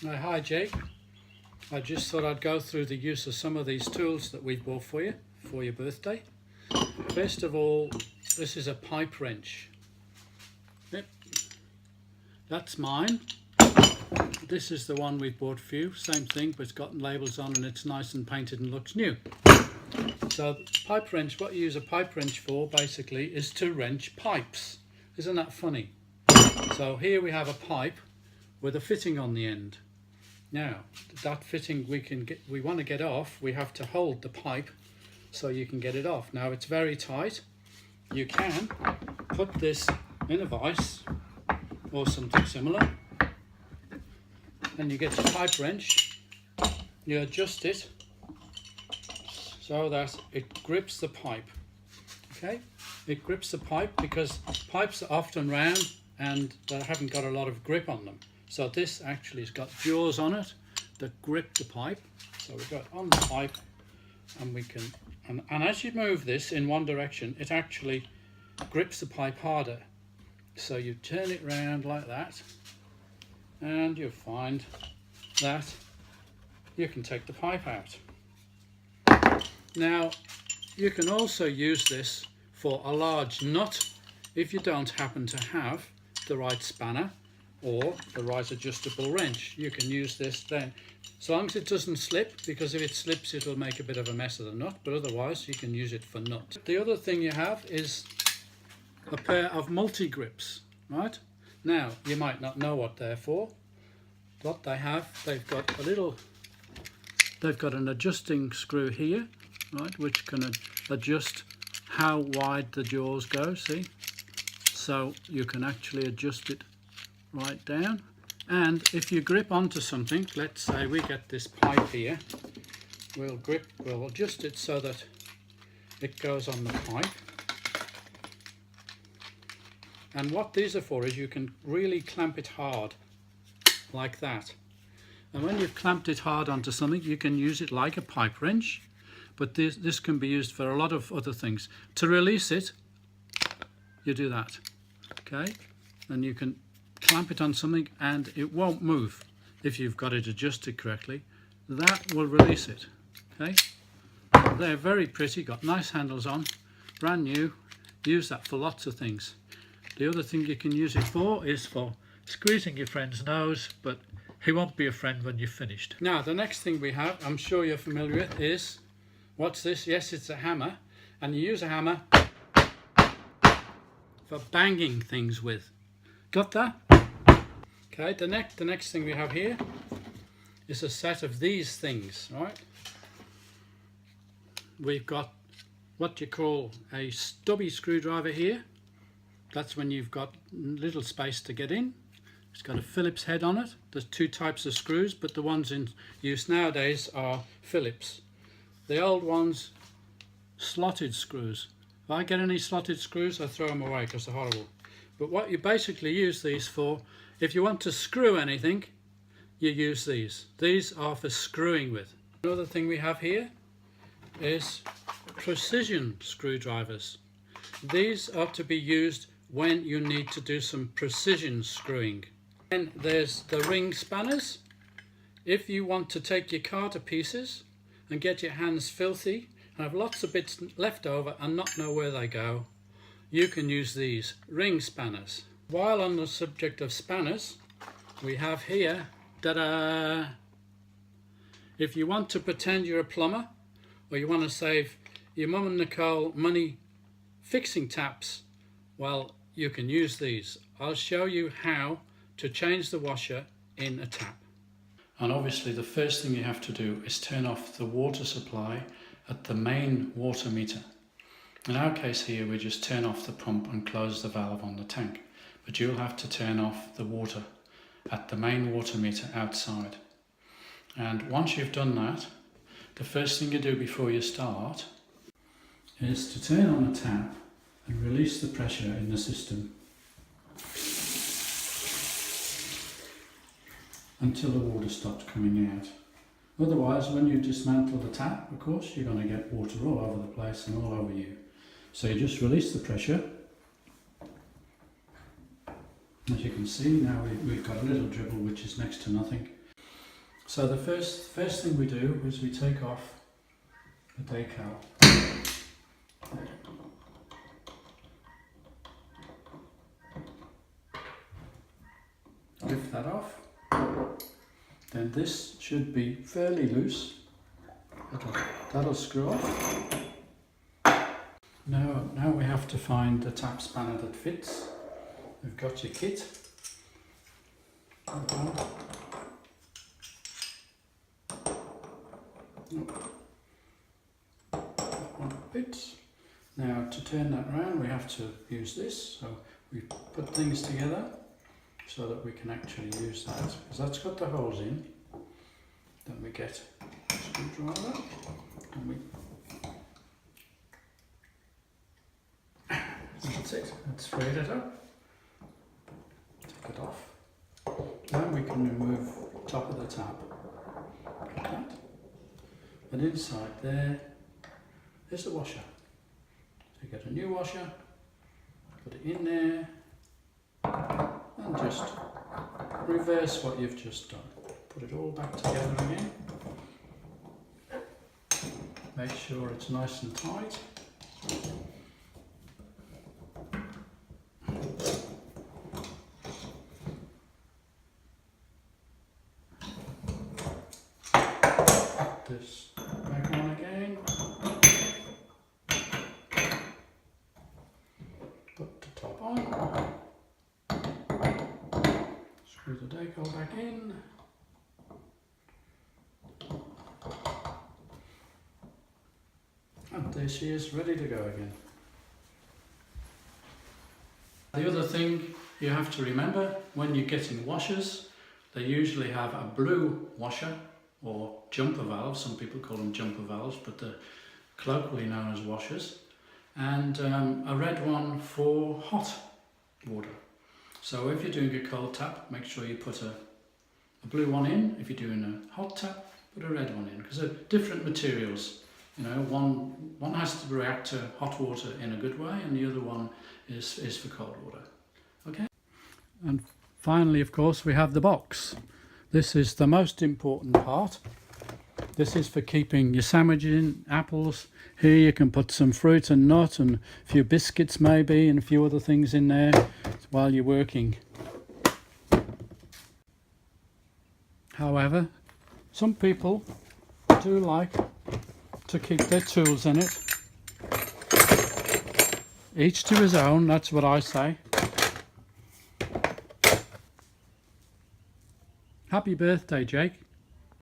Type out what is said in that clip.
Hi Jake, I just thought I'd go through the use of some of these tools that we've bought for you for your birthday. First of all, this is a pipe wrench. Yep. That's mine. This is the one we bought for you, same thing, but it's got labels on and it's nice and painted and looks new. So pipe wrench, what you use a pipe wrench for basically is to wrench pipes. Isn't that funny? So here we have a pipe with a fitting on the end. Now that fitting we want to get off, we have to hold the pipe so you can get it off. Now it's very tight. You can put this in a vise or something similar, and you get your pipe wrench, you adjust it so that it grips the pipe. Okay, it grips the pipe because pipes are often round and they haven't got a lot of grip on them. So this actually has got jaws on it that grip the pipe. So we've got on the pipe, and we can, and as you move this in one direction, it actually grips the pipe harder. So you turn it round like that, and you'll find that you can take the pipe out. Now you can also use this for a large nut if you don't happen to have the right spanner or the right adjustable wrench. You can use this then, so long as it doesn't slip, because if it slips it'll make a bit of a mess of the nut, but otherwise you can use it for nut. The other thing you have is a pair of multi-grips, right? Now you might not know what they're for. What they have, they've got an adjusting screw here, right, which can adjust how wide the jaws go, see? So you can actually adjust it right down, and if you grip onto something, let's say we get this pipe here, we'll adjust it so that it goes on the pipe. And what these are for is you can really clamp it hard like that, and when you've clamped it hard onto something you can use it like a pipe wrench, but this can be used for a lot of other things. To release it, you do that, okay, and you can clamp it on something and it won't move if you've got it adjusted correctly. That will release it. Okay, they're very pretty, got nice handles on, brand new. Use that for lots of things. The other thing you can use it for is for squeezing your friend's nose, but he won't be a friend when you've finished. Now the next thing we have, I'm sure you're familiar with, is, what's this? Yes, it's a hammer, and you use a hammer for banging things with. Got that? Okay, the next thing we have here is a set of these things, right? We've got what you call a stubby screwdriver here. That's when you've got little space to get in. It's got a Phillips head on it. There's two types of screws, but the ones in use nowadays are Phillips. The old ones, slotted screws. If I get any slotted screws, I throw them away because they're horrible. But what you basically use these for, if you want to screw anything, you use these. These are for screwing with. Another thing we have here is precision screwdrivers. These are to be used when you need to do some precision screwing. And there's the ring spanners. If you want to take your car to pieces and get your hands filthy and have lots of bits left over and not know where they go, you can use these ring spanners. While on the subject of spanners, we have here, ta-da! If you want to pretend you're a plumber, or you want to save your mum and Nicole money fixing taps, well, you can use these. I'll show you how to change the washer in a tap. And obviously the first thing you have to do is turn off the water supply at the main water meter. In our case here, we just turn off the pump and close the valve on the tank, but you'll have to turn off the water at the main water meter outside. And once you've done that, the first thing you do before you start is to turn on the tap and release the pressure in the system until the water stops coming out. Otherwise, when you dismantle the tap, of course, you're going to get water all over the place and all over you. So you just release the pressure. As you can see now, we've got a little dribble which is next to nothing. So the first thing we do is we take off the decal. Lift that off. Then this should be fairly loose. That'll screw off. Now we have to find the tap spanner that fits. We've got your kit. One fits. Now to turn that around we have to use this. So we put things together so that we can actually use that. Because that's got the holes in. Then we get a screwdriver and we that's it, let's free it up, take it off. Now we can remove the top of the tap, like that. And inside there is the washer. So you get a new washer, put it in there, and just reverse what you've just done. Put it all back together again. Make sure it's nice and tight. This back on again. Put the top on. Screw the decal back in. And there she is, ready to go again. The other thing you have to remember when you're getting washers, they usually have a blue washer or jumper valves. Some people call them jumper valves, but they're colloquially known as washers, and a red one for hot water. So if you're doing a cold tap, make sure you put a blue one in. If you're doing a hot tap, put a red one in, because they're different materials. You know, one has to react to hot water in a good way, and the other one is for cold water. Okay. And finally, of course, we have the box. This is the most important part. This is for keeping your sandwiches in, apples. Here you can put some fruit and nut and a few biscuits maybe, and a few other things in there while you're working. However, some people do like to keep their tools in it. Each to his own, that's what I say. Happy birthday, Jake.